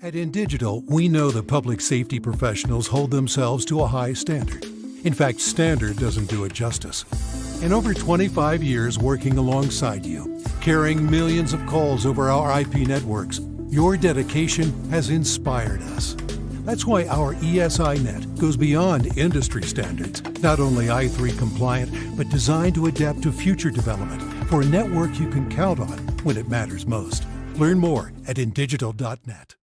At INdigital, we know the public safety professionals hold themselves to a high standard. In fact, standard doesn't do it justice. In over 25 years working alongside you, carrying millions of calls over our IP networks, your dedication has inspired us. That's why our ESI net goes beyond industry standards, not only I3 compliant, but designed to adapt to future development for a network you can count on when it matters most. Learn more at INdigital.net.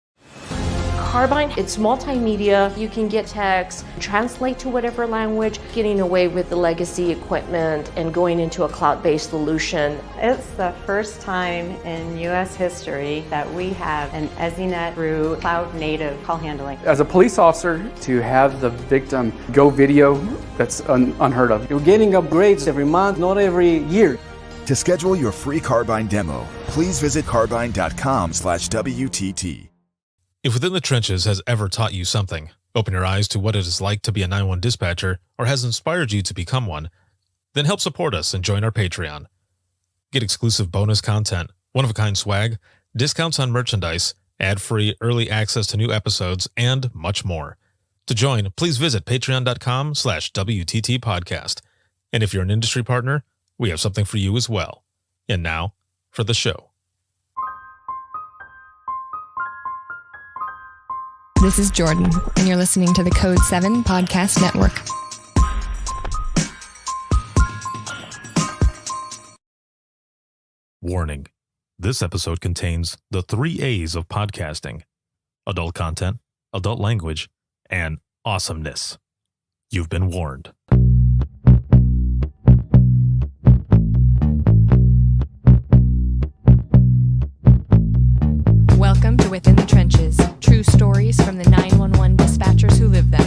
Carbyne, it's multimedia. You can get text, translate to whatever language, getting away with the legacy equipment and going into a cloud-based solution. It's the first time in U.S. history that we have an EZNet through cloud-native call handling. As a police officer, to have the victim go video, that's unheard of. You're getting upgrades every month, not every year. To schedule your free Carbyne demo, please visit carbyne.com/WTT. If Within the Trenches has ever taught you something, open your eyes to what it is like to be a 911 dispatcher, or has inspired you to become one, then help support us and join our Patreon. Get exclusive bonus content, one-of-a-kind swag, discounts on merchandise, ad-free early access to new episodes, and much more. To join, please visit patreon.com/WTT podcast. And if you're an industry partner, we have something for you as well. And now, for the show. This is Jordan, and you're listening to the Code 7 Podcast Network. Warning. This episode contains the 3 A's of podcasting: adult content, adult language, and awesomeness. You've been warned. Welcome to Within the Trenches, true stories from the 911 dispatchers who live them.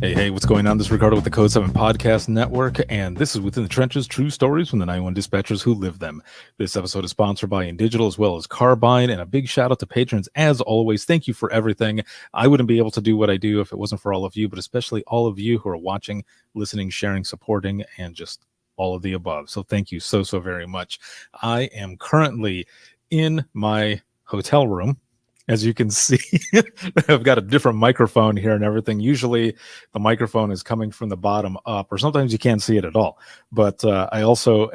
Hey, what's going on? This is Ricardo with the Code 7 Podcast Network, and this is Within the Trenches, true stories from the 911 dispatchers who live them. This episode is sponsored by INdigital as well as Carbyne, and a big shout out to patrons as always. Thank you for everything. I wouldn't be able to do what I do if it wasn't for all of you, but especially all of you who are watching, listening, sharing, supporting, and just all of the above. So thank you so very much. I am currently in my hotel room. As you can see, I've got a different microphone here and everything. Usually the microphone is coming from the bottom up, or sometimes you can't see it at all. But I also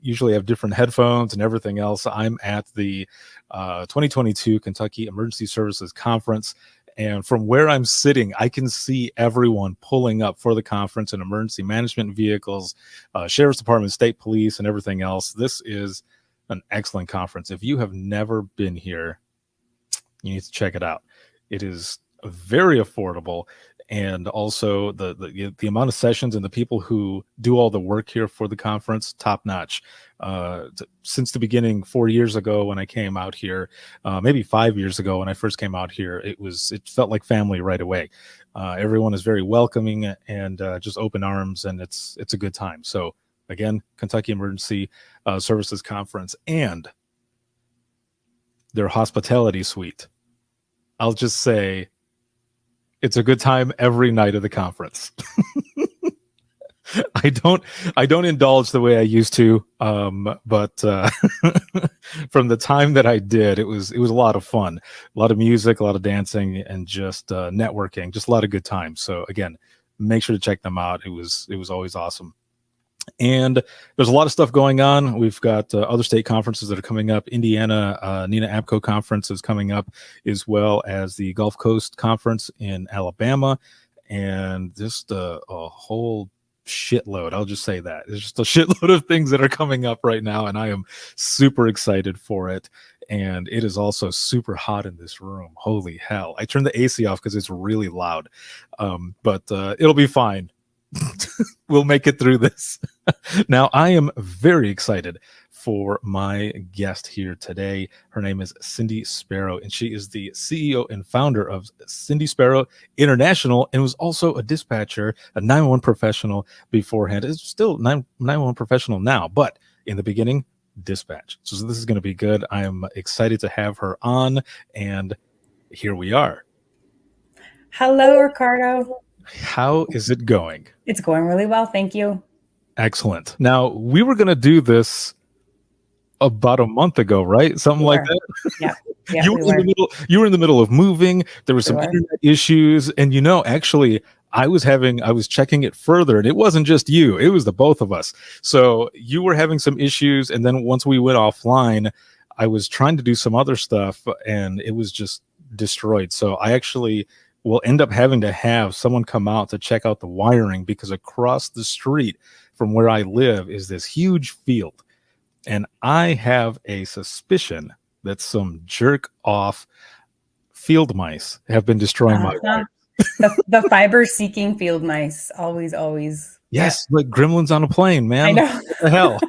usually have different headphones and everything else. I'm at the 2022 Kentucky Emergency Services Conference. And from where I'm sitting, I can see everyone pulling up for the conference and emergency management vehicles, Sheriff's Department, State Police, and everything else. This is an excellent conference. If you have never been here, you need to check it out. It is very affordable, and also the amount of sessions and the people who do all the work here for the conference, top notch. Since the beginning, 4 years ago when I came out here, maybe 5 years ago when I first came out here, it felt like family right away. Everyone is very welcoming and just open arms, and it's a good time. So again, Kentucky Emergency Services Conference and their hospitality suite. I'll just say it's a good time every night of the conference. I don't indulge the way I used to, but from the time that I did, it was a lot of fun, a lot of music, a lot of dancing, and just networking, just a lot of good times. So again, make sure to check them out. It was always awesome. And there's a lot of stuff going on. We've got other state conferences that are coming up. Indiana Nina APCO conference is coming up, as well as the Gulf Coast Conference in Alabama, and just a whole shitload. I'll just say that. There's just a shitload of things that are coming up right now, and I am super excited for it. And it is also super hot in this room. Holy hell. I turned the AC off because it's really loud, but it'll be fine. We'll make it through this. Now, I am very excited for my guest here today. Her name is Cindy Sparrow, and she is the CEO and founder of Cindy Sparrow International, and was also a dispatcher, a 911 professional beforehand. Is still 911 professional now, but in the beginning, dispatch. So this is going to be good. I am excited to have her on, and here we are. Hello, Ricardo. How is it going? It's going really well. Thank you. Excellent. Now, we were going to do this about a month ago, right? Something like that. Yeah. Yeah, You were in the middle. You were in the middle of moving. There were some internet issues, and actually, I was checking it further, and it wasn't just you; it was the both of us. So you were having some issues, and then once we went offline, I was trying to do some other stuff, and it was just destroyed. So I actually will end up having to have someone come out to check out the wiring, because across the street from where I live is this huge field, and I have a suspicion that some jerk off field mice have been destroying my wire. The fiber seeking field mice. Always. Yes, like gremlins on a plane, man. I know. What the hell?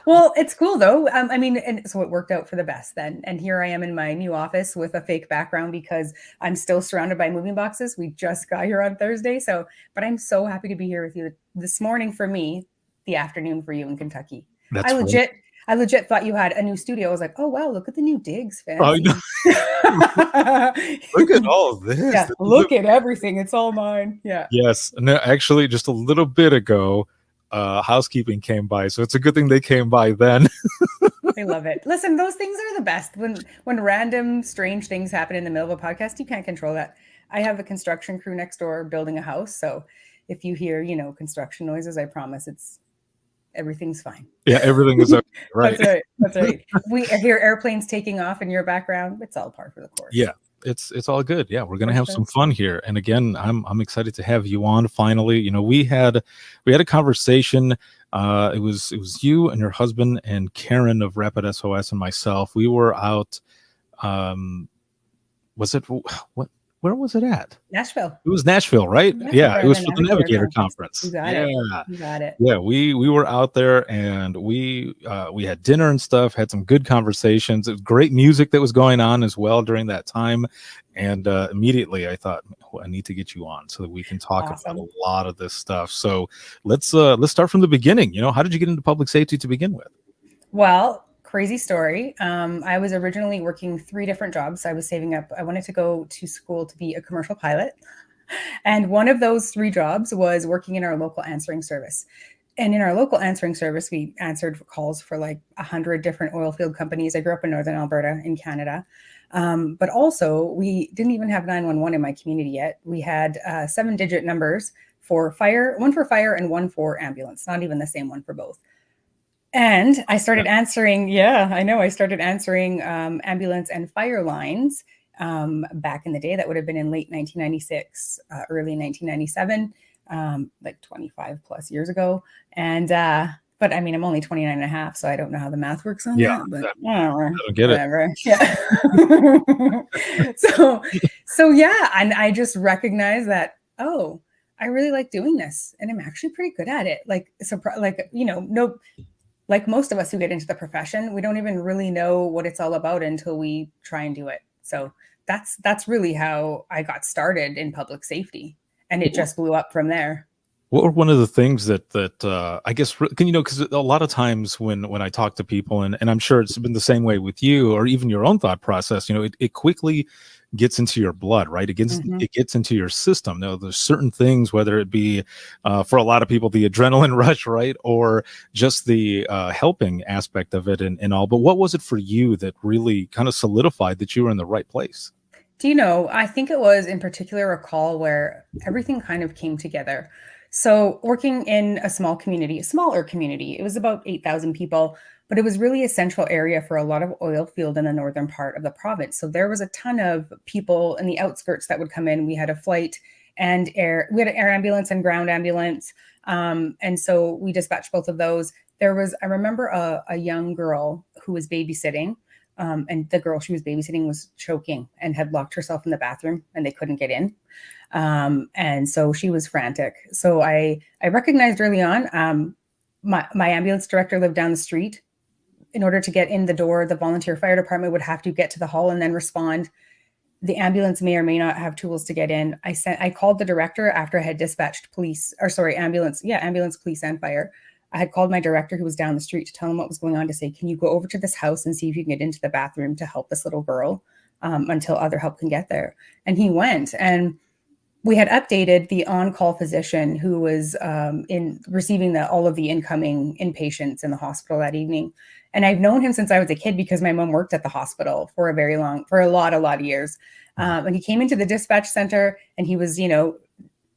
Well, it's cool though. And so it worked out for the best then. And here I am in my new office with a fake background because I'm still surrounded by moving boxes. We just got here on Thursday. But I'm so happy to be here with you this morning for me, the afternoon for you in Kentucky. I legit thought you had a new studio. I was like, oh, wow, look at the new digs, fancy. Oh, look at all of this. Yeah, look at everything. It's all mine. Yeah. Yes. No, actually, just a little bit ago, housekeeping came by. So it's a good thing they came by then. I love it. Listen, those things are the best. When random, strange things happen in the middle of a podcast, you can't control that. I have a construction crew next door building a house. So if you hear, construction noises, I promise everything's fine. Yeah, everything is okay. Right. That's right. We hear airplanes taking off in your background. It's all par for the course. Yeah, it's all good. Yeah, we're gonna have some fun here. And again, I'm excited to have you on finally. We had a conversation. It was you and your husband and Karen of Rapid SOS and myself. We were out. Was it what? Where was it at? Nashville. It was Nashville, right? Yeah, it was for the Navigator Conference. You got it. Yeah, we were out there, and we had dinner and stuff, had some good conversations. It was great music that was going on as well during that time. And immediately I thought, I need to get you on so that we can talk about a lot of this stuff. So let's start from the beginning. How did you get into public safety to begin with? Well, crazy story. I was originally working 3 different jobs. I was saving up. I wanted to go to school to be a commercial pilot. And one of those 3 jobs was working in our local answering service. And in our local answering service, we answered calls for like 100 different oil field companies. I grew up in Northern Alberta in Canada. But also we didn't even have 911 in my community yet. We had 7-digit numbers for fire, 1 for fire and 1 for ambulance, not even the same one for both. And I started answering, I started answering ambulance and fire lines back in the day. That would have been in late 1996, early 1997, like 25 plus years ago. And, but I mean, I'm only 29 and a half, so I don't know how the math works on that, but I don't get whatever. Yeah. so yeah. And I just recognized that, I really like doing this and I'm actually pretty good at it. Like most of us who get into the profession, we don't even really know what it's all about until we try and do it. So that's really how I got started in public safety, and it just blew up from there. What were one of the things that I guess, because a lot of times when I talk to people, and I'm sure it's been the same way with you or even your own thought process, it quickly gets into your blood, right? It gets into your system. Now, there's certain things, whether it be for a lot of people, the adrenaline rush, right? Or just the helping aspect of it and all. But what was it for you that really kind of solidified that you were in the right place? I think it was in particular a call where everything kind of came together. So working in a smaller community, it was about 8,000 people, but it was really a central area for a lot of oil field in the northern part of the province. So there was a ton of people in the outskirts that would come in. We had a flight and air, we had an air ambulance and ground ambulance. And so we dispatched both of those. I remember a young girl who was babysitting, and the girl she was babysitting was choking and had locked herself in the bathroom and they couldn't get in. And so she was frantic. So I recognized early on, my ambulance director lived down the street. In order to get in the door, the volunteer fire department would have to get to the hall and then respond. The ambulance may or may not have tools to get in. I called the director after I had dispatched ambulance, police and fire. I had called my director who was down the street to tell him what was going on, to say, can you go over to this house and see if you can get into the bathroom to help this little girl until other help can get there? And he went. And we had updated the on-call physician who was in receiving all of the incoming inpatients in the hospital that evening. And I've known him since I was a kid because my mom worked at the hospital for a lot of years. And he came into the dispatch center and he was,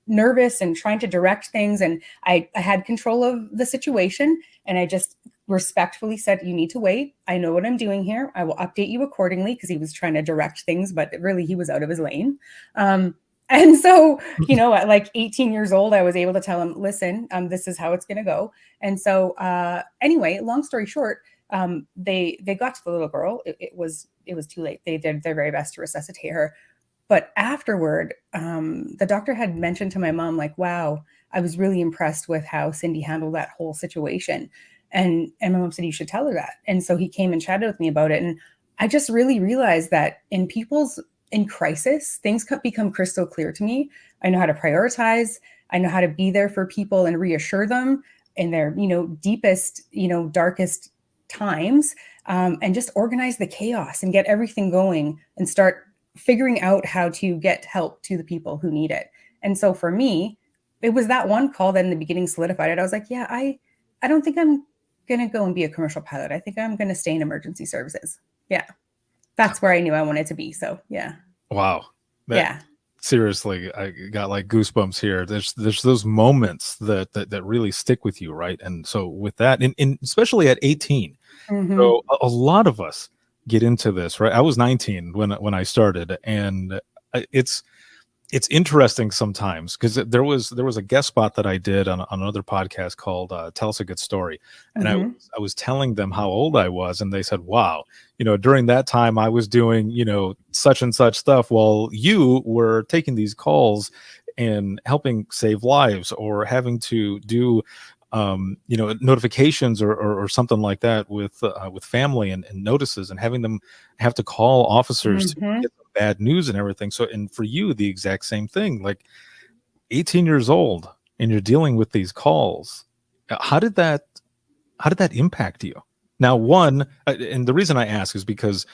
nervous and trying to direct things. And I had control of the situation. And I just respectfully said, you need to wait. I know what I'm doing here. I will update you accordingly, because he was trying to direct things, but really he was out of his lane. And so, at like 18 years old, I was able to tell him, listen, this is how it's going to go. And so anyway, long story short, they got to the little girl. It was too late. They did their very best to resuscitate her. But afterward, the doctor had mentioned to my mom, like, wow, I was really impressed with how Cindy handled that whole situation. And my mom said, you should tell her that. And so he came and chatted with me about it. And I just really realized that in crisis, things become crystal clear to me. I know how to prioritize. I know how to be there for people and reassure them in their, deepest, darkest times, and just organize the chaos and get everything going and start figuring out how to get help to the people who need it. And so for me, it was that one call that in the beginning solidified it. I was like, yeah, I don't think I'm going to go and be a commercial pilot. I think I'm going to stay in emergency services. Yeah. That's where I knew I wanted to be. So yeah. Wow. Yeah. Seriously, I got like goosebumps here. There's those moments that really stick with you, right? And so with that, in especially at 18, so a lot of us get into this, right? I was 19 when I started, and it's interesting sometimes, because there was a guest spot that I did on another podcast called Tell Us a Good Story, and I was telling them how old I was, and they said, wow, during that time I was doing such and such stuff while you were taking these calls and helping save lives, or having to do notifications or something like that with family and notices, and having them have to call officers to get them bad news and everything. So, and for you, the exact same thing, like 18 years old and you're dealing with these calls. How did that impact you? Now, one, and the reason I ask is because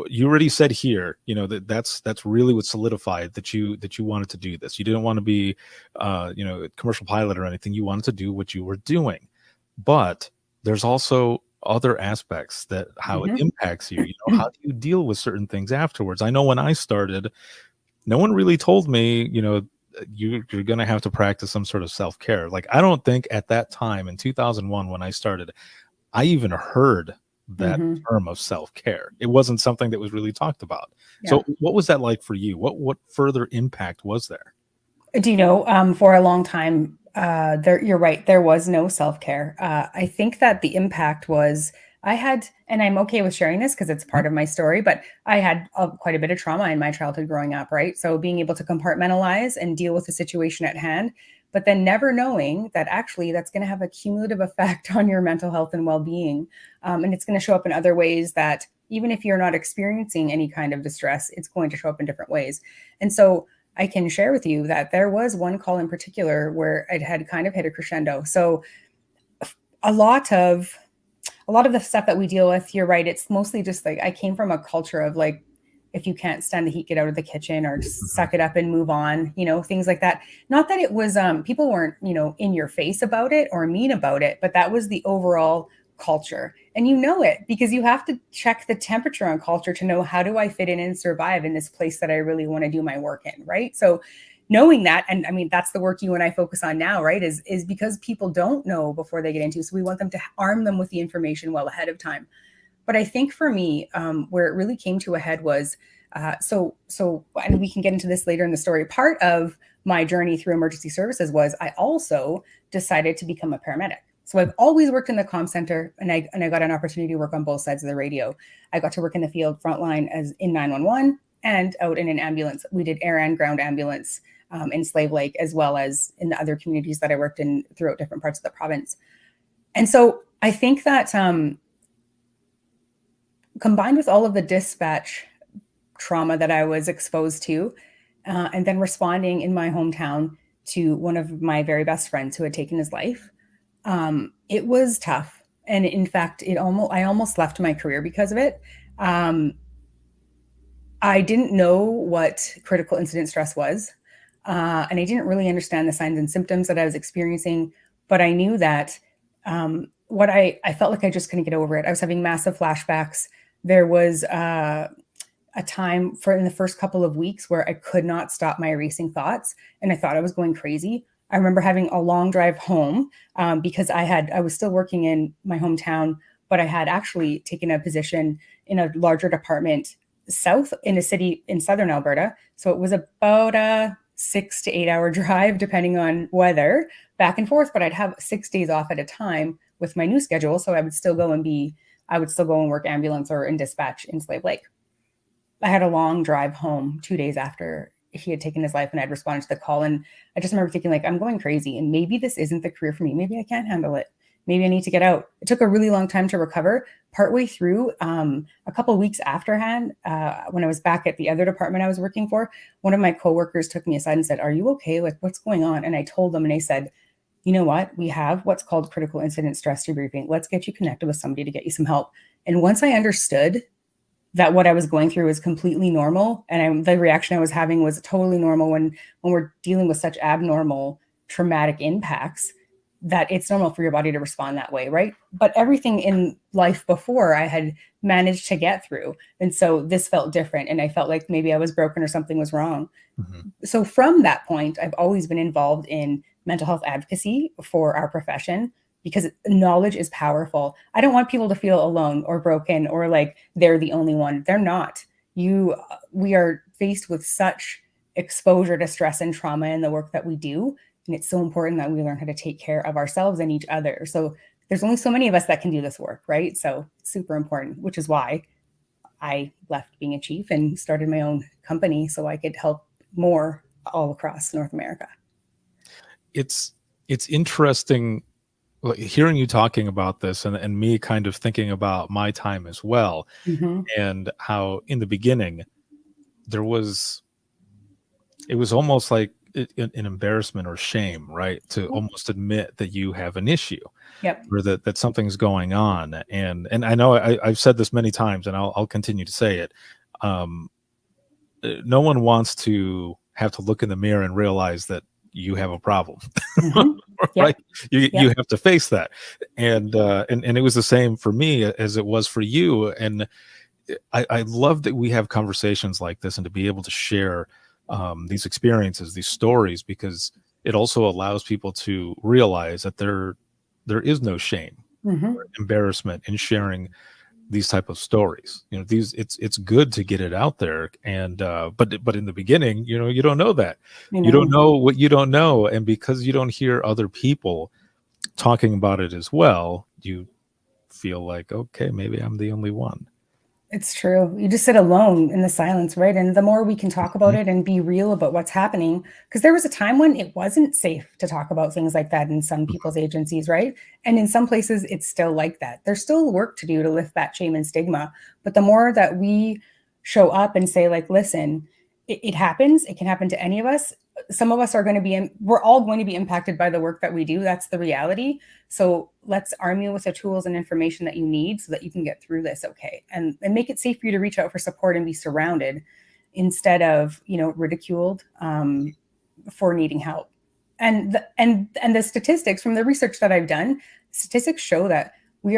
you already said here, that's really what solidified that you wanted to do this. You didn't want to be, a commercial pilot or anything. You wanted to do what you were doing, but there's also other aspects that how it impacts you. How do you deal with certain things afterwards? I know when I started, no one really told me, you're going to have to practice some sort of self-care. Like, I don't think at that time in 2001, when I started, I even heard that term of self-care. It wasn't something that was really talked about. Yeah. So what was that like for you? What further impact was there? Do you know, for a long time, you're right, there was no self-care. I think that the impact was I had, and I'm okay with sharing this because it's part of my story, but I had quite a bit of trauma in my childhood growing up, right? So being able to compartmentalize and deal with the situation at hand, but then never knowing that actually that's going to have a cumulative effect on your mental health and well-being. And it's going to show up in other ways that even if you're not experiencing any kind of distress, it's going to show up in different ways. And so I can share with you that there was one call in particular where it had kind of hit a crescendo. So a lot of the stuff that we deal with, you're right, it's mostly just like, I came from a culture of like, if you can't stand the heat, get out of the kitchen, or just suck it up and move on, things like that. Not that it was, people weren't, in your face about it or mean about it, but that was the overall culture. And it because you have to check the temperature on culture to know, how do I fit in and survive in this place that I really want to do my work in, right? So knowing that, and I mean, that's the work you and I focus on now, right, is because people don't know before they get into, so we want them to arm them with the information well ahead of time. But I think for me, where it really came to a head was, so, and we can get into this later in the story, part of my journey through emergency services was I also decided to become a paramedic. So I've always worked in the comm center, and I got an opportunity to work on both sides of the radio. I got to work in the field frontline as in 911 and out in an ambulance. We did air and ground ambulance in Slave Lake, as well as in the other communities that I worked in throughout different parts of the province. And so I think that combined with all of the dispatch trauma that I was exposed to, and then responding in my hometown to one of my very best friends who had taken his life, it was tough. And in fact, I almost left my career because of it. I didn't know what critical incident stress was. And I didn't really understand the signs and symptoms that I was experiencing, but I knew that what I felt like I just couldn't get over it. I was having massive flashbacks. There was a time in the first couple of weeks where I could not stop my racing thoughts, and I thought I was going crazy. I remember having a long drive home because I was still working in my hometown, but I had actually taken a position in a larger department south in a city in southern Alberta. So it was about a 6 to 8 hour drive, depending on weather, back and forth. But I'd have 6 days off at a time with my new schedule. So I would still go and work ambulance or in dispatch in Slave Lake. I had a long drive home 2 days after he had taken his life, and I'd responded to the call. And I just remember thinking, like, I'm going crazy, and maybe this isn't the career for me. Maybe I can't handle it. Maybe I need to get out. It took a really long time to recover. Partway through, a couple of weeks afterhand, when I was back at the other department I was working for, one of my coworkers took me aside and said, "Are you okay? Like, what's going on?" And I told them, and they said, "You know what? We have what's called critical incident stress debriefing. Let's get you connected with somebody to get you some help." And once I understood that what I was going through was completely normal, and the reaction I was having was totally normal when we're dealing with such abnormal traumatic impacts, that it's normal for your body to respond that way, right? But everything in life before I had managed to get through. And so this felt different, and I felt like maybe I was broken or something was wrong. Mm-hmm. So from that point, I've always been involved in mental health advocacy for our profession, because knowledge is powerful. I don't want people to feel alone or broken or like they're the only one. They're not. We are faced with such exposure to stress and trauma in the work that we do. And it's so important that we learn how to take care of ourselves and each other. So there's only so many of us that can do this work, right? So it's super important, which is why I left being a chief and started my own company so I could help more all across North America. It's interesting hearing you talking about this and me kind of thinking about my time as well. Mm-hmm. And how in the beginning it was almost like an embarrassment or shame, right? To almost admit that you have an issue. Yep. Or that something's going on. And I know I've said this many times, and I'll continue to say it. No one wants to have to look in the mirror and realize that you have a problem. Mm-hmm. Right? Yep. You have to face that. And it was the same for me as it was for you. And I love that we have conversations like this and to be able to share these experiences, these stories, because it also allows people to realize that there is no shame or embarrassment in sharing these type of stories. You know, it's good to get it out there. And but in the beginning, you don't know that. You don't know what you don't know. And because you don't hear other people talking about it as well, you feel like, okay, maybe I'm the only one. It's true. You just sit alone in the silence, right? And the more we can talk about it and be real about what's happening, because there was a time when it wasn't safe to talk about things like that in some people's agencies, right? And in some places, it's still like that. There's still work to do to lift that shame and stigma. But the more that we show up and say, like, listen, it happens. It can happen to any of us. Some of us are going to be, we're all going to be impacted by the work that we do. That's the reality. So let's arm you with the tools and information that you need so that you can get through this. Okay. And make it safe for you to reach out for support and be surrounded instead of, ridiculed for needing help. And the statistics from the research that I've done, statistics show that we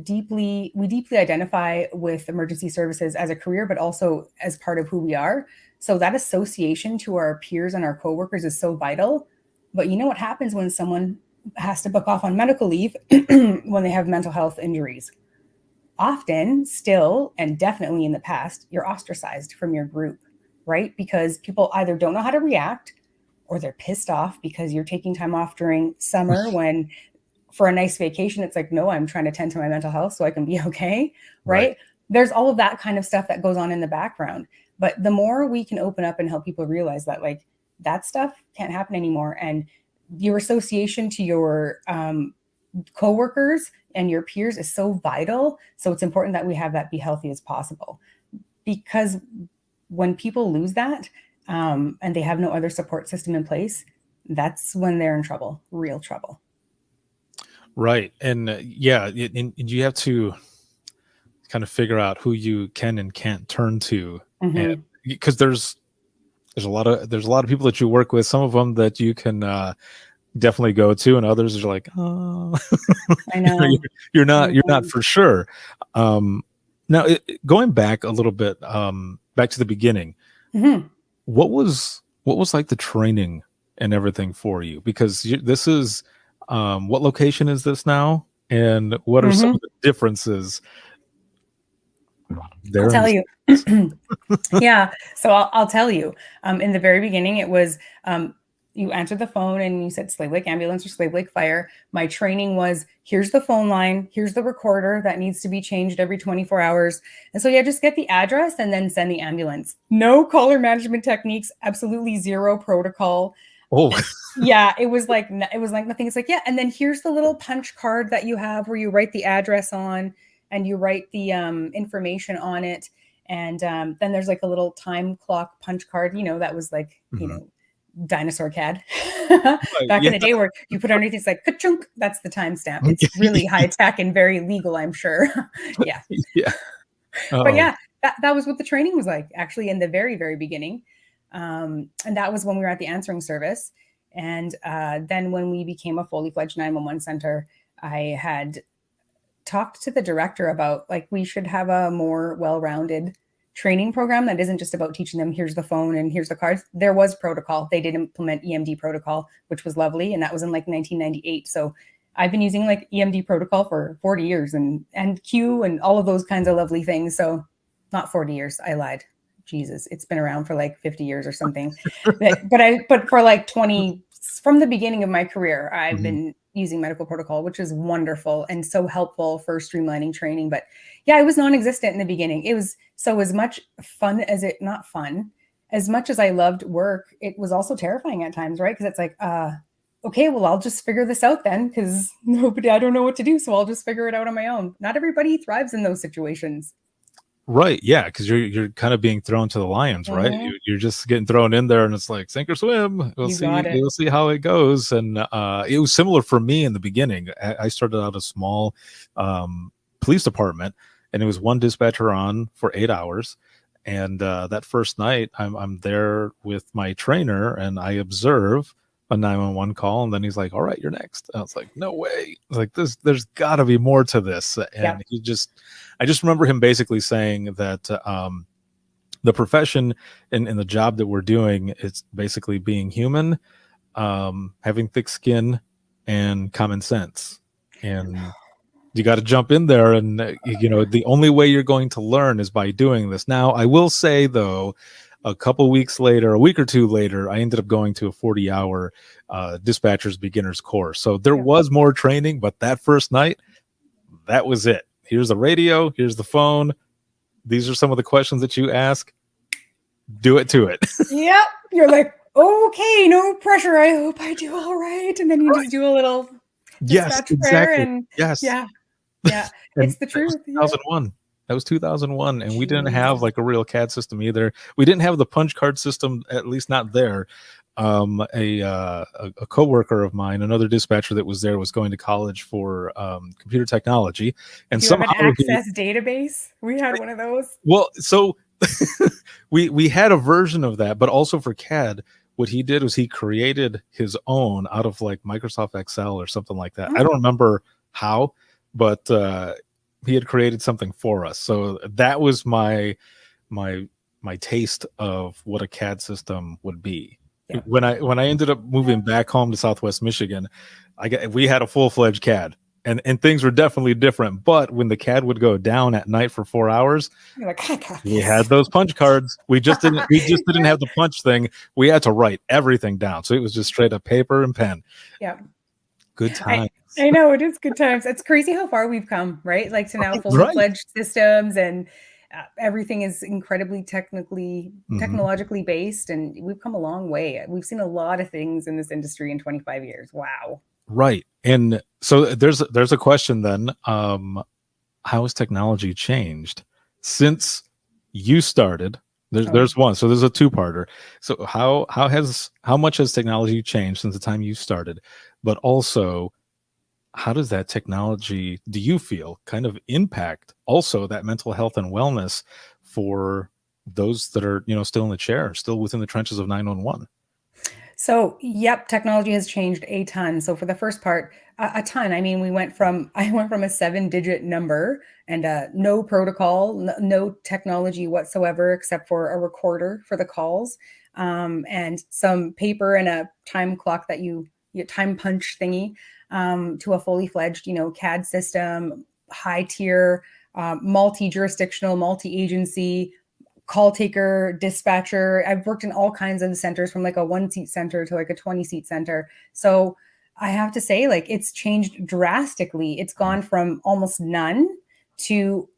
deeply identify with emergency services as a career, but also as part of who we are. So that association to our peers and our coworkers is so vital. But you know what happens when someone has to book off on medical leave when they have mental health injuries? Often, still, and definitely in the past, you're ostracized from your group, right? Because people either don't know how to react or they're pissed off because you're taking time off during summer when for a nice vacation, it's like, no, I'm trying to tend to my mental health so I can be okay, right? There's all of that kind of stuff that goes on in the background. But the more we can open up and help people realize that, like, that stuff can't happen anymore. And your association to your coworkers and your peers is so vital. So it's important that we have that be healthy as possible. Because when people lose that and they have no other support system in place, that's when they're in trouble, real trouble. Right. And and you have to kind of figure out who you can and can't turn to. Mm-hmm. Because there's there's a lot of people that you work with. Some of them that you can definitely go to, and others are like, oh, I know. you're not for sure. Now, going back a little bit, back to the beginning, what was like the training and everything for you? Because this is what location is this now, and what are some of the differences there? I'll tell you. Yeah, so I'll tell you. In the very beginning, it was you answered the phone and you said Slave Lake Ambulance or Slave Lake Fire. My training was, here's the phone line, here's the recorder that needs to be changed every 24 hours. And so, yeah, just get the address and then send the ambulance. No caller management techniques, absolutely zero protocol. Oh, yeah, it was like nothing. It's like, yeah, and then here's the little punch card that you have where you write the address on and you write the information on it. And then there's like a little time clock punch card, that was like, dinosaur CAD back in the day where you put underneath, it's like ka-chunk, that's the timestamp. It's really high tech and very legal, I'm sure. Yeah. Yeah. But yeah, that was what the training was like, actually, in the very, very beginning. And that was when we were at the answering service. And then when we became a fully fledged 911 center, I had talked to the director about, like, we should have a more well-rounded training program that isn't just about teaching them, here's the phone and here's the cards. There was protocol. They did implement EMD protocol, which was lovely. And that was in like 1998. So I've been using like EMD protocol for 40 years and Q and all of those kinds of lovely things. So not 40 years. I lied. Jesus, it's been around for like 50 years or something. but for like 20, from the beginning of my career, I've been using medical protocol, which is wonderful and so helpful for streamlining training. But yeah, it was non-existent in the beginning. It was, so as much fun as it, not fun, as much as I loved work, it was also terrifying at times, right? Because it's like, okay, well, I'll just figure this out then, because I don't know what to do. So I'll just figure it out on my own. Not everybody thrives in those situations. Right. Yeah. Because you're kind of being thrown to the lions, right? You're just getting thrown in there, and it's like sink or swim. We'll see how it goes. And it was similar for me in the beginning. I started out a small police department, and it was one dispatcher on for 8 hours. And that first night, I'm there with my trainer, and I observe a 911 call, and then he's like, "All right, you're next." And I was like, "No way!" I was like, there's got to be more to this. And I just remember him basically saying that the profession and the job that we're doing is basically being human, having thick skin, and common sense, and you got to jump in there. And the only way you're going to learn is by doing this. Now, I will say though, a week or two later, I ended up going to a 40-hour dispatcher's beginner's course. So there was more training, but that first night, that was it. Here's the radio, here's the phone. These are some of the questions that you ask. Do it to it. Yep. You're like, okay, no pressure. I hope I do all right. And then you just do a little dispatch prayer. And yeah. It's the truth. 2001. That was 2001, and we didn't have like a real CAD system either. We didn't have the punch card system, at least not there. A coworker of mine, another dispatcher that was there, was going to college for computer technology, and somehow an access database. We had one of those. Well, so we had a version of that, but also for CAD, what he did was he created his own out of like Microsoft Excel or something like that. I don't remember how, but he had created something for us. So that was my taste of what a CAD system would be. Yeah. When I ended up moving back home to Southwest Michigan, we had a full-fledged CAD, and things were definitely different. But when the CAD would go down at night for 4 hours, you're like, we had those punch cards. We just didn't have the punch thing. We had to write everything down. So it was just straight up paper and pen. Yeah. Good times. I know, it is good times. It's crazy how far we've come, right? Like to now fully fledged systems, and everything is incredibly technologically based, and we've come a long way. We've seen a lot of things in this industry in 25 years. Wow. Right. And so there's a question then. How has technology changed since you started? There's one. So there's a two-parter. So how much has technology changed since the time you started? But also, how does that technology, do you feel, kind of impact also that mental health and wellness for those that are, still in the chair, still within the trenches of 911? So, yep, technology has changed a ton. So for the first part, a ton. I mean, I went from a 7-digit number and no protocol, no technology whatsoever, except for a recorder for the calls, and some paper and a time clock that you time punch thingy, to a fully fledged, CAD system, high tier, multi-jurisdictional, multi-agency, call taker, dispatcher. I've worked in all kinds of centers, from like a 1-seat center to like a 20-seat center. So I have to say, like, it's changed drastically. It's gone from almost none to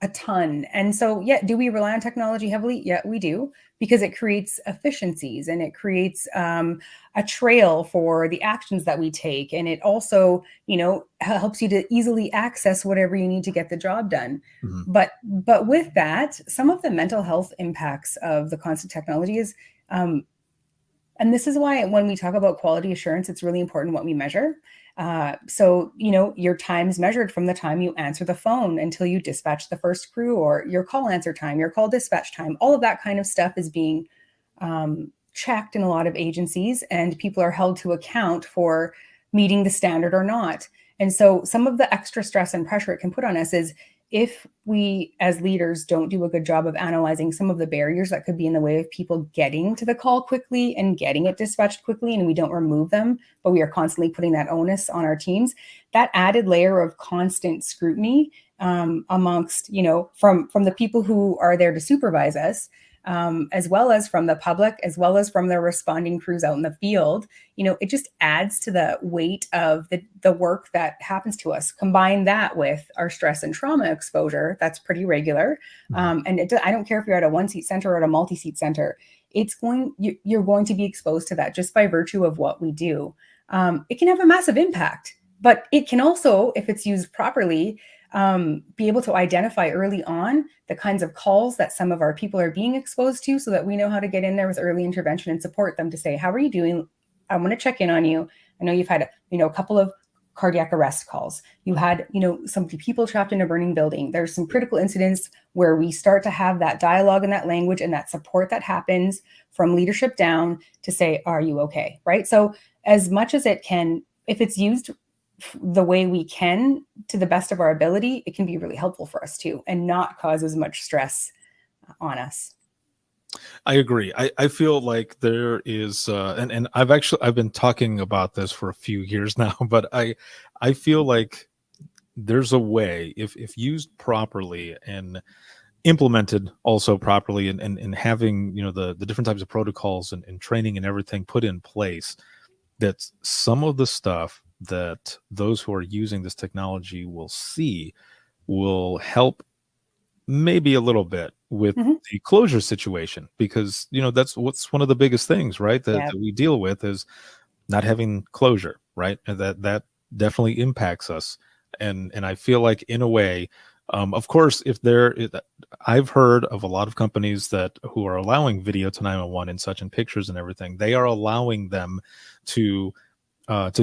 a ton. And so, yeah, do we rely on technology heavily? Yeah, we do, because it creates efficiencies and it creates a trail for the actions that we take. And it also, helps you to easily access whatever you need to get the job done. Mm-hmm. But with that, some of the mental health impacts of the constant technology is, and this is why when we talk about quality assurance, it's really important what we measure. So, your time's measured from the time you answer the phone until you dispatch the first crew, or your call answer time, your call dispatch time. All of that kind of stuff is being checked in a lot of agencies, and people are held to account for meeting the standard or not. And so some of the extra stress and pressure it can put on us is if we as leaders don't do a good job of analyzing some of the barriers that could be in the way of people getting to the call quickly and getting it dispatched quickly, and we don't remove them, but we are constantly putting that onus on our teams, that added layer of constant scrutiny amongst, from the people who are there to supervise us, as well as from the public, as well as from the responding crews out in the field, it just adds to the weight of the work that happens to us. Combine that with our stress and trauma exposure, that's pretty regular. And I don't care if you're at a 1-seat center or at a multi-seat center, you're going to be exposed to that just by virtue of what we do. It can have a massive impact, but it can also, if it's used properly, be able to identify early on the kinds of calls that some of our people are being exposed to, so that we know how to get in there with early intervention and support them to say, how are you doing? I want to check in on you. I know you've had, a couple of cardiac arrest calls. You had, some people trapped in a burning building. There's some critical incidents where we start to have that dialogue and that language and that support that happens from leadership down to say, are you okay? Right. So as much as it can, if it's used the way we can to the best of our ability, it can be really helpful for us too, and not cause as much stress on us. I agree. I feel like there is, and I've been talking about this for a few years now, but I feel like there's a way, if used properly and implemented also properly, and having, the different types of protocols and training and everything put in place, that some of the stuff that those who are using this technology will see will help maybe a little bit with the closure situation, because that's what's one of the biggest things, right, that we deal with, is not having closure, right? And that definitely impacts us. And I feel like, in a way, of course, I've heard of a lot of companies who are allowing video to 911 and such, and pictures and everything. They are allowing them to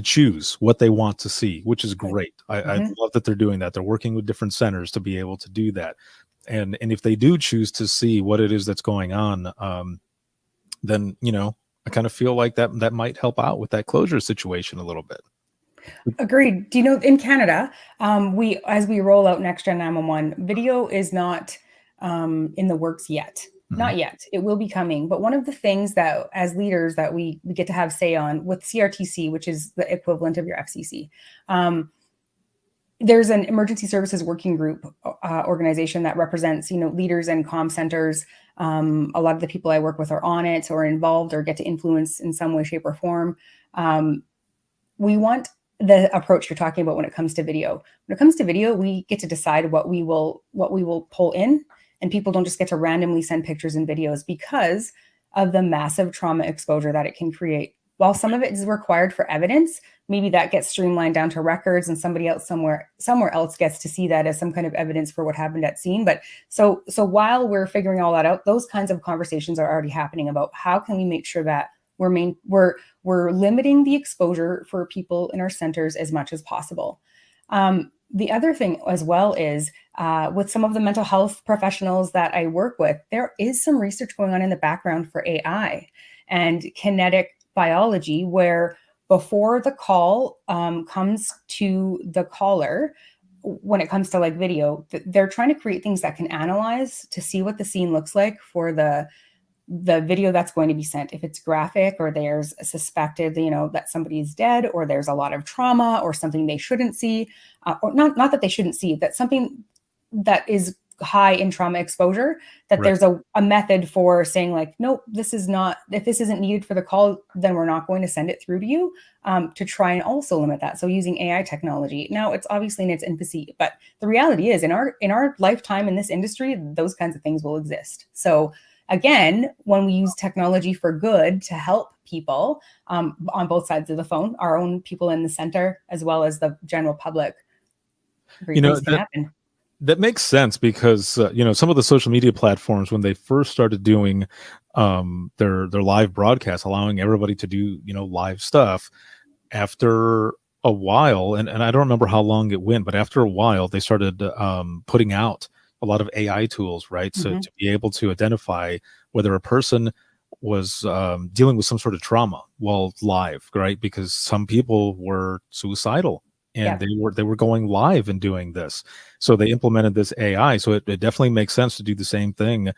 choose what they want to see, which is great. I love that they're doing that. They're working with different centers to be able to do that. And if they do choose to see what it is that's going on, then, I kind of feel like that might help out with that closure situation a little bit. Agreed. Do you know, in Canada, as we roll out Next Gen 911, video is not in the works yet. Not yet. It will be coming. But one of the things that, as leaders, that we get to have say on with CRTC, which is the equivalent of your FCC, there's an emergency services working group organization that represents, leaders and comm centers. A lot of the people I work with are on it or involved or get to influence in some way, shape, or form. We want the approach you're talking about when it comes to video. When it comes to video, we get to decide what we will pull in, and people don't just get to randomly send pictures and videos because of the massive trauma exposure that it can create. While some of it is required for evidence, maybe that gets streamlined down to records, and somebody else somewhere else gets to see that as some kind of evidence for what happened at scene. But so while we're figuring all that out, those kinds of conversations are already happening about how can we make sure that we're limiting the exposure for people in our centers as much as possible. The other thing as well is with some of the mental health professionals that I work with, there is some research going on in the background for AI and kinetic biology, where before the call comes to the caller, when it comes to like video, they're trying to create things that can analyze to see what the scene looks like for the video that's going to be sent. If it's graphic, or there's a suspected, that somebody's dead, or there's a lot of trauma, or something they shouldn't see, or not that they shouldn't see, that something that is high in trauma exposure, that Right. there's a method for saying like, nope, this is not, if this isn't needed for the call, then we're not going to send it through to you, to try and also limit that. So using AI technology. Now it's obviously in its infancy, but the reality is in our lifetime in this industry, those kinds of things will exist. So again, when we use technology for good to help people on both sides of the phone, our own people in the center, as well as the general public, great things can happen. That makes sense because some of the social media platforms, when they first started doing their live broadcasts, allowing everybody to do live stuff, after a while, and I don't remember how long it went, but after a while they started putting out a lot of AI tools, right? So to be able to identify whether a person was dealing with some sort of trauma while live, right? Because some people were suicidal and they were going live and doing this. So they implemented this AI. So it definitely makes sense to do the same thing in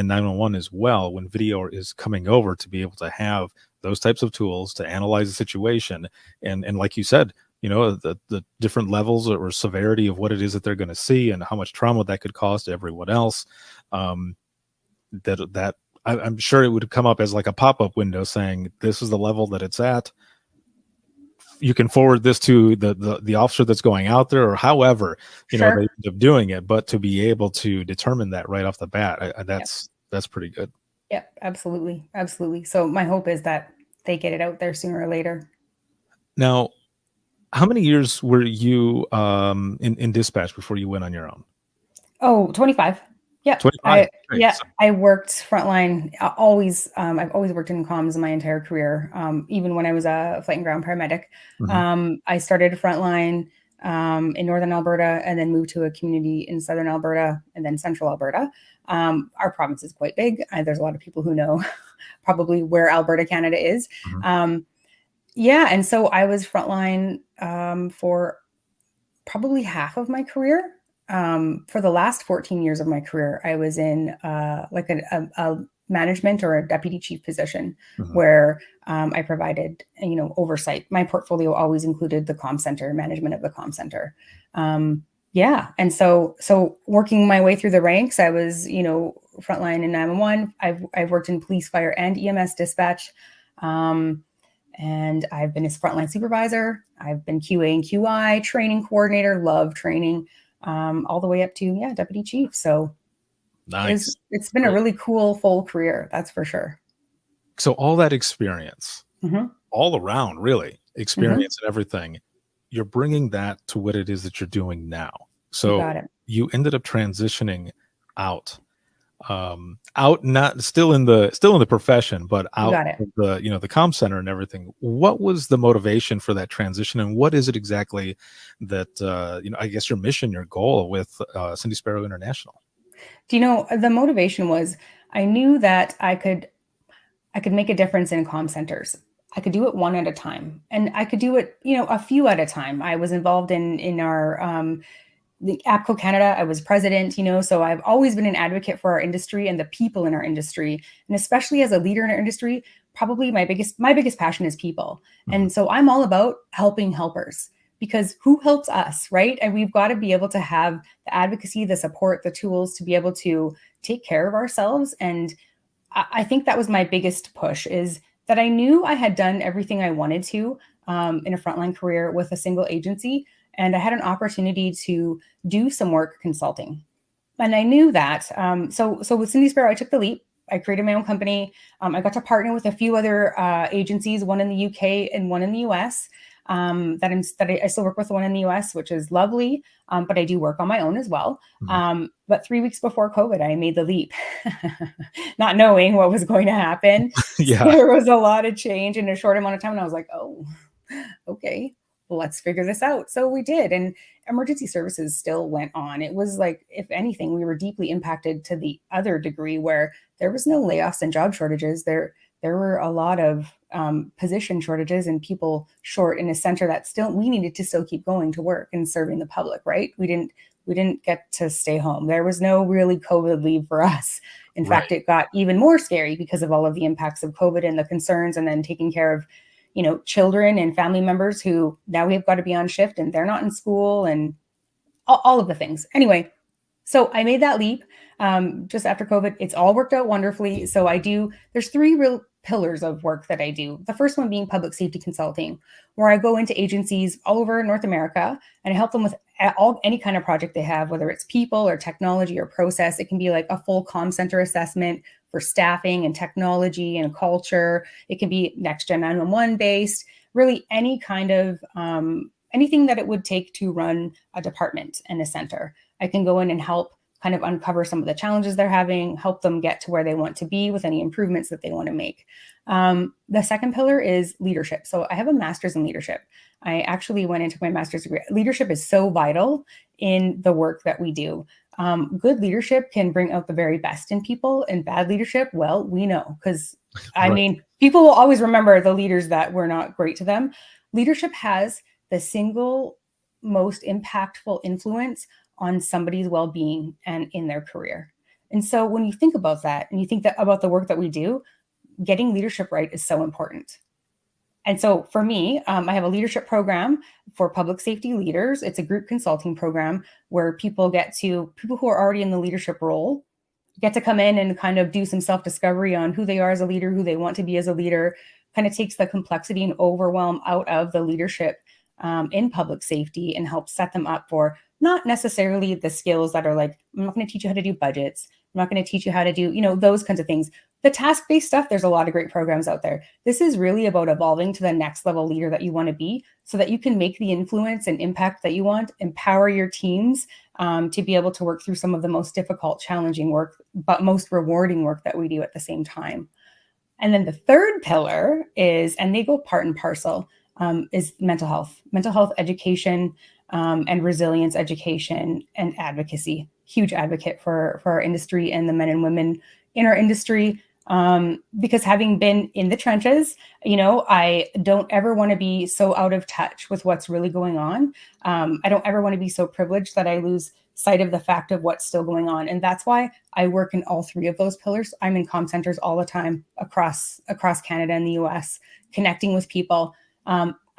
911 as well, when video is coming over, to be able to have those types of tools to analyze the situation. And like you said, the different levels or severity of what it is that they're going to see and how much trauma that could cause to everyone else. That I'm sure it would come up as like a pop-up window saying, this is the level that it's at. You can forward this to the officer that's going out there, or however, they end up doing it. But to be able to determine that right off the bat, that's pretty good. Yeah, absolutely. Absolutely. So my hope is that they get it out there sooner or later. Now, how many years were you in dispatch before you went on your own? Oh, 25. Yeah. 25. I worked frontline. I've always worked in comms my entire career. Even when I was a flight and ground paramedic, I started frontline in Northern Alberta, and then moved to a community in Southern Alberta, and then Central Alberta. Our province is quite big. There's a lot of people who know probably where Alberta, Canada is. And so I was frontline for probably half of my career. For the last 14 years of my career, I was in like a management or a deputy chief position, where I provided oversight. My portfolio always included the comm center, management of the comm center. And so working my way through the ranks, I was frontline in 911. I've worked in police, fire, and EMS dispatch. And I've been a frontline supervisor. I've been QA and QI, training coordinator, love training, all the way up to deputy chief. So nice. It's been a really cool, full career, that's for sure. So all that experience, all around, really, experience and everything, you're bringing that to what it is that you're doing now. So you ended up transitioning out. Not still in the profession, but out of the comm center and everything. What was the motivation for that transition, and what is it exactly that I guess your mission, your goal with Cindy Sparrow International? The motivation was, I knew that I could make a difference in comm centers. I could do it one at a time, and I could do it a few at a time. I was involved in our the APCO Canada. I was president, so I've always been an advocate for our industry and the people in our industry. And especially as a leader in our industry, probably my biggest passion is people. And so I'm all about helping helpers, because who helps us, right? And we've got to be able to have the advocacy, the support, the tools to be able to take care of ourselves. And I think that was my biggest push, is that I knew I had done everything I wanted to in a frontline career with a single agency. And I had an opportunity to do some work consulting. And I knew that. So with Cindy Sparrow, I took the leap. I created my own company. I got to partner with a few other agencies, one in the UK and one in the US. I still work with the one in the US, which is lovely. But I do work on my own as well. But 3 weeks before COVID, I made the leap, not knowing what was going to happen. So there was a lot of change in a short amount of time. And I was like, oh, okay. let's figure this out. So we did. And emergency services still went on. It was like, if anything, we were deeply impacted to the other degree where there was no layoffs and job shortages. There were a lot of position shortages and people short in a center that we needed to still keep going to work and serving the public, right? We didn't get to stay home. There was no really COVID leave for us. In fact, it got even more scary because of all of the impacts of COVID and the concerns, and then taking care of, children and family members who now we've got to be on shift and they're not in school, and all of the things. Anyway, so I made that leap just after COVID. It's all worked out wonderfully. So there's 3 real pillars of work that I do. The first one being public safety consulting, where I go into agencies all over North America and I help them with any kind of project they have, whether it's people or technology or process. It can be like a full comm center assessment for staffing and technology and culture. It can be next gen 911 based, really any kind of anything that it would take to run a department and a center. I can go in and help kind of uncover some of the challenges they're having, help them get to where they want to be with any improvements that they want to make. The second pillar is leadership. So I have a master's in leadership. I actually went into my master's degree. Leadership is so vital in the work that we do. Good leadership can bring out the very best in people, and bad leadership, well, we know, because I mean, people will always remember the leaders that were not great to them. Leadership has the single most impactful influence on somebody's well-being and in their career. And so when you think about that and you think about the work that we do, getting leadership right is so important. And so for me, I have a leadership program for public safety leaders. It's a group consulting program where people who are already in the leadership role get to come in and kind of do some self-discovery on who they are as a leader, who they want to be as a leader, kind of takes the complexity and overwhelm out of the leadership in public safety and helps set them up for not necessarily the skills that are like, I'm not going to teach you how to do budgets. I'm not going to teach you how to do, those kinds of things. The task-based stuff, there's a lot of great programs out there. This is really about evolving to the next level leader that you want to be so that you can make the influence and impact that you want, empower your teams to be able to work through some of the most difficult, challenging work, but most rewarding work that we do at the same time. And then the third pillar is, and they go part and parcel, is mental health education, and resilience education and advocacy. Huge advocate for our industry and the men and women in our industry. Because having been in the trenches, I don't ever want to be so out of touch with what's really going on. I don't ever want to be so privileged that I lose sight of the fact of what's still going on. And that's why I work in all 3 of those pillars. I'm in comm centers all the time across Canada and the US, connecting with people,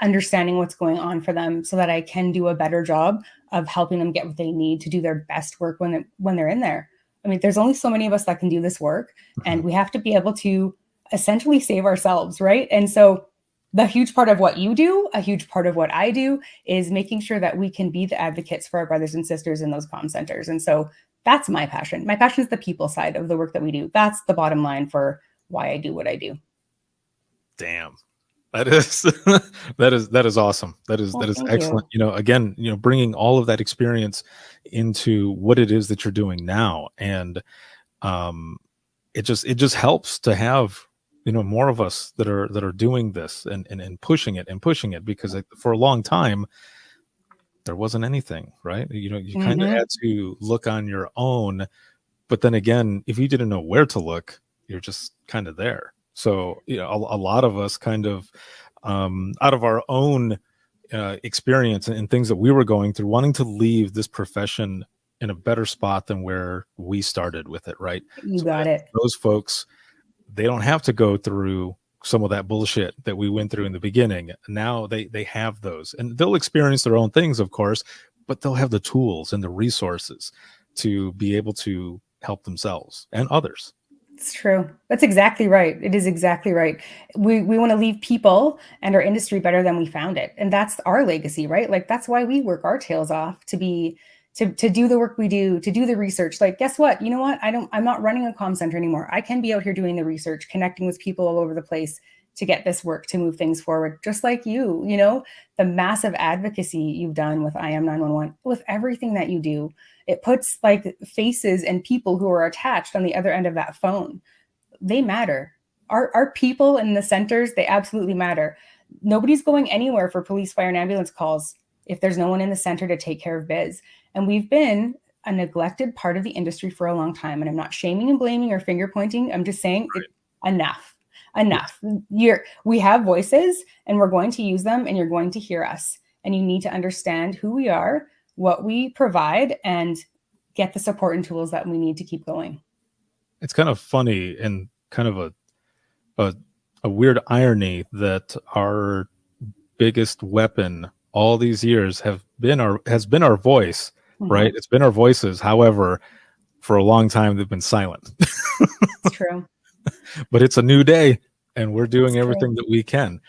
understanding what's going on for them so that I can do a better job of helping them get what they need to do their best work when they're in there. I mean, there's only so many of us that can do this work, and we have to be able to essentially save ourselves, right? And so the huge part of what you do, a huge part of what I do, is making sure that we can be the advocates for our brothers and sisters in those comm centers. And so that's my passion. My passion is the people side of the work that we do. That's the bottom line for why I do what I do. Damn. That is that is awesome. That is excellent. Again, bringing all of that experience into what it is that you're doing now, and it just helps to have more of us that are doing this and pushing it because for a long time there wasn't anything, right? You kind of had to look on your own, but then again, if you didn't know where to look, you're just kind of there. So, a lot of us kind of out of our own experience and things that we were going through, wanting to leave this profession in a better spot than where we started with it, right? You got it. Those folks, they don't have to go through some of that bullshit that we went through in the beginning. Now they have those, and they'll experience their own things, of course, but they'll have the tools and the resources to be able to help themselves and others. It's true. That's exactly right. It is exactly right. We want to leave people and our industry better than we found it. And that's our legacy, right? Like, that's why we work our tails off to do the work we do, to do the research. Like, guess what? You know what? I'm not running a comm center anymore. I can be out here doing the research, connecting with people all over the place to get this work, to move things forward. Just like you, the massive advocacy you've done with IM 911, with everything that you do. It puts like faces and people who are attached on the other end of that phone. They matter. Our people in the centers, they absolutely matter. nobody's going anywhere for police, fire, and ambulance calls if there's no one in the center to take care of biz. And we've been a neglected part of the industry for a long time. And I'm not shaming and blaming or finger pointing. I'm just saying enough. We have voices and we're going to use them, and you're going to hear us. And you need to understand who we are, what we provide, and get the support and tools that we need to keep going. It's kind of funny and kind of a weird irony that our biggest weapon all these years has been our voice, right? It's been our voices. However, for a long time they've been silent. It's true. But it's a new day, and we're doing everything that we can.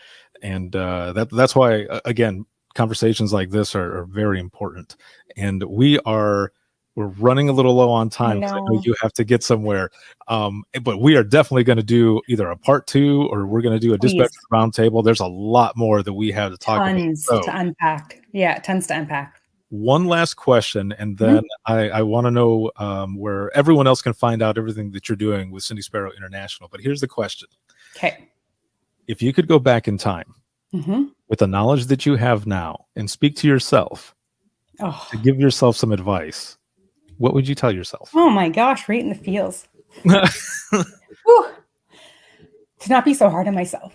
And that's why, again, conversations like this are very important. And we're running a little low on time. I know you have to get somewhere. But we are definitely going to do either a part 2, or we're going to do a dispatch roundtable. There's a lot more that we have to talk about. Tons to unpack. Yeah, tons to unpack. One last question, and then I want to know where everyone else can find out everything that you're doing with Cindy Sparrow International. But here's the question. Okay. If you could go back in time with the knowledge that you have now and speak to yourself, to give yourself some advice, what would you tell yourself? Oh my gosh, right in the feels. To not be so hard on myself.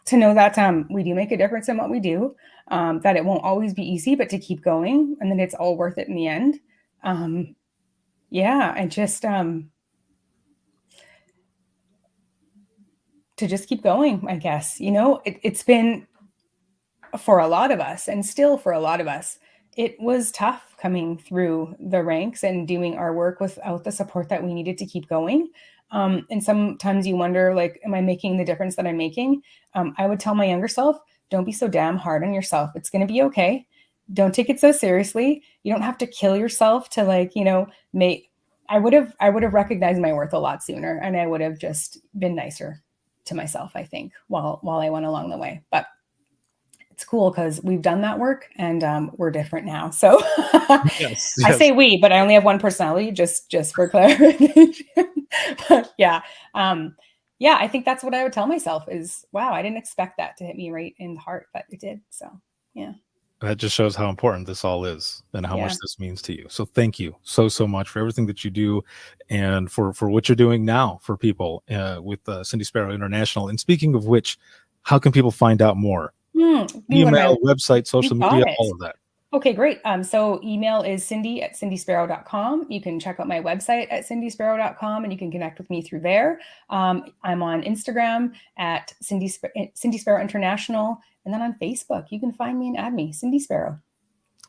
To know that we do make a difference in what we do, that it won't always be easy, but to keep going, and then it's all worth it in the end. And just to just keep going, I guess. It's been, for a lot of us, and still for a lot of us, it was tough coming through the ranks and doing our work without the support that we needed to keep going. And sometimes you wonder, like, am I making the difference that I'm making? I would tell my younger self, don't be so damn hard on yourself. It's going to be okay. Don't take it so seriously. You don't have to kill yourself to, like, I would have recognized my worth a lot sooner, and I would have just been nicer to myself, I think, while I went along the way. But it's cool because we've done that work, and we're different now. So yes. I say we, but I only have one personality, just for clarification. But I think that's what I would tell myself is, wow, I didn't expect that to hit me right in the heart, but it did. So, yeah. That just shows how important this all is and how much this means to you. So thank you so much for everything that you do, and for what you're doing now for people with Cindy Sparrow International. And speaking of which, how can people find out more? Email, website, social media, all of that. Okay, great. So email is cindy@cindysparrow.com. You can check out my website at cindysparrow.com, and you can connect with me through there. I'm on Instagram at Cindy Sparrow International, and then on Facebook, you can find me and add me, Cindy Sparrow.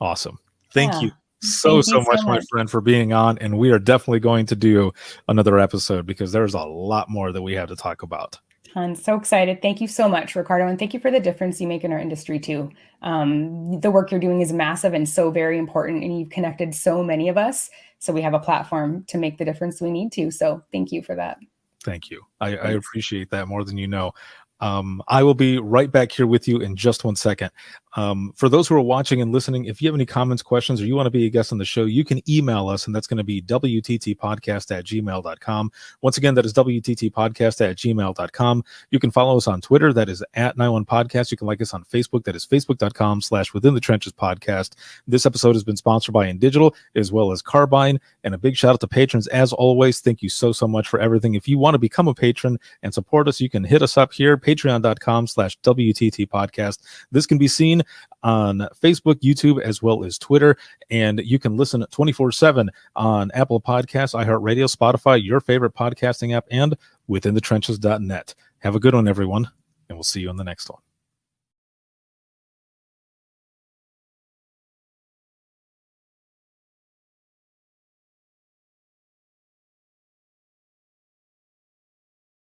Awesome. Thank you so much, my friend, for being on. And we are definitely going to do another episode because there's a lot more that we have to talk about. I'm so excited. Thank you so much, Ricardo. And thank you for the difference you make in our industry too. The work you're doing is massive and so very important, and you've connected so many of us. So we have a platform to make the difference we need to. So thank you for that. Thank you. I appreciate that more than you know. I will be right back here with you in just 1 second. For those who are watching and listening, if you have any comments, questions, or you want to be a guest on the show, you can email us, and that's going to be wttpodcast@gmail.com. Once again, that is wttpodcast@gmail.com. You can follow us on Twitter. That is @91podcast. You can like us on Facebook. That is facebook.com/within-the-trenches-podcast. This episode has been sponsored by INdigital as well as Carbyne, and a big shout out to patrons. As always, thank you so much for everything. If you want to become a patron and support us, you can hit us up here, patreon.com/WTT-podcast. This can be seen on Facebook, YouTube, as well as Twitter, and you can listen 24/7 on Apple Podcasts, iHeartRadio, Spotify, your favorite podcasting app, and withinthetrenches.net. Have a good one, everyone, and we'll see you on the next one.